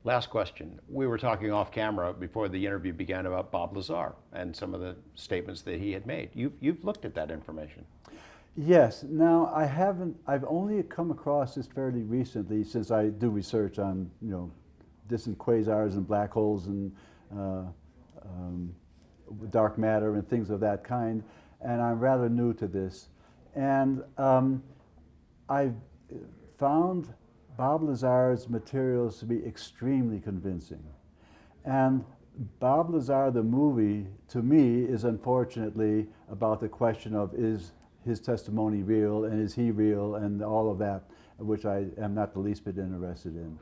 Last question. We were talking off camera before the interview began about Bob Lazar and some of the statements that he had made. You've looked at that information. Yes. Now, I haven't, I've only come across this fairly recently since I do research on, distant quasars and black holes and uh, um, dark matter and things of that kind, and I'm rather new to this. And I've found Bob Lazar's materials to be extremely convincing. And Bob Lazar, the movie, to me, is unfortunately about the question of is his testimony real and is he real and all of that, which I am not the least bit interested in.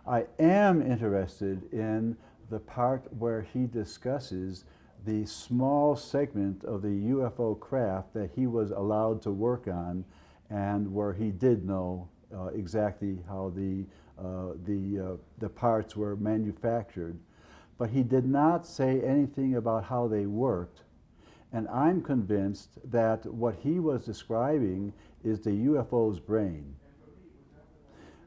I am interested in the part where he discusses the small segment of the UFO craft that he was allowed to work on and where he did know exactly how the parts were manufactured. But he did not say anything about how they worked. And I'm convinced that what he was describing is the UFO's brain.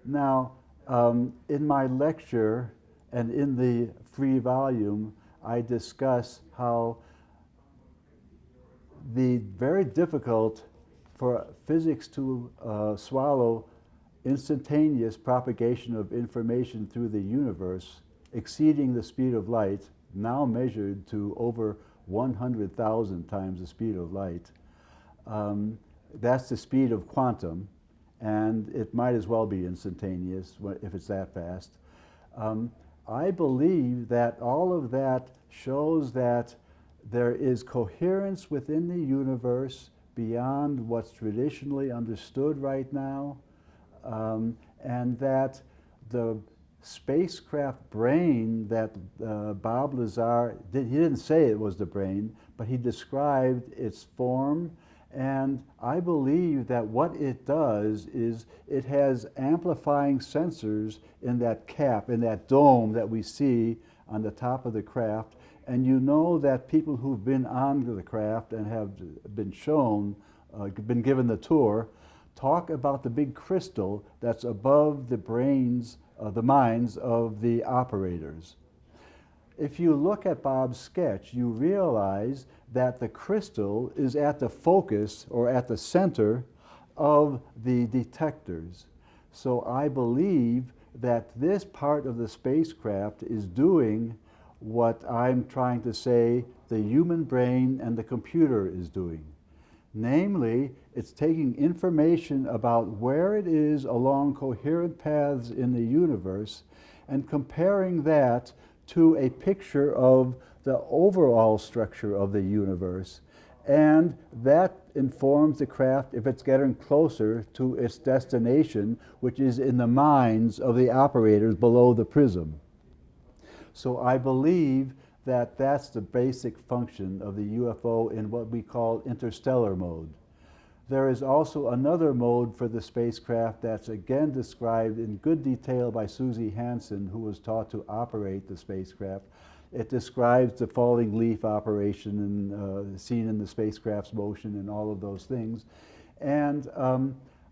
Now, in my lecture and in the free volume, I discuss how the very difficult for physics to swallow instantaneous propagation of information through the universe exceeding the speed of light, now measured to over 100,000 times the speed of light. That's the speed of quantum, and it might as well be instantaneous if it's that fast. I believe that all of that shows that there is coherence within the universe beyond what's traditionally understood right now, and that the spacecraft brain that Bob Lazar did, he didn't say it was the brain, but he described its form, and I believe that what it does is it has amplifying sensors in that cap, in that dome that we see on the top of the craft, and you know that people who've been on the craft and have been shown, been given the tour, talk about the big crystal that's above the brains, the minds of the operators. If you look at Bob's sketch, you realize that the crystal is at the focus or at the center of the detectors. So I believe that this part of the spacecraft is doing what I'm trying to say the human brain and the computer is doing. Namely, it's taking information about where it is along coherent paths in the universe and comparing that to a picture of the overall structure of the universe. And that informs the craft if it's getting closer to its destination, which is in the minds of the operators below the prism. So I believe that that's the basic function of the UFO in what we call interstellar mode. There is also another mode for the spacecraft that's again described in good detail by Susie Hansen, who was taught to operate the spacecraft. It describes the falling leaf operation and seen in the spacecraft's motion and all of those things. And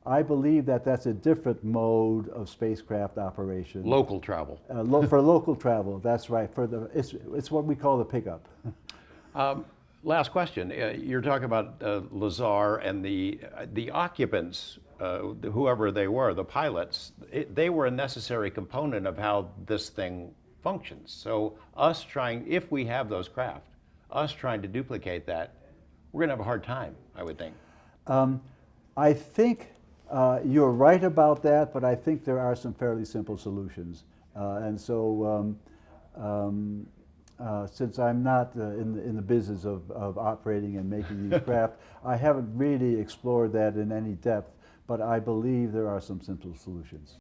I believe that that's a different mode of spacecraft operation. Local travel. For local travel, that's right. It's what we call the pickup. Last question. You're talking about Lazar and the occupants, whoever they were, the pilots. They were a necessary component of how this thing functions. So us trying, if we have those craft, us trying to duplicate that, we're going to have a hard time, I would think. I think you're right about that, but I think there are some fairly simple solutions. And so since I'm not in the business of operating and making these craft, I haven't really explored that in any depth, but I believe there are some simple solutions.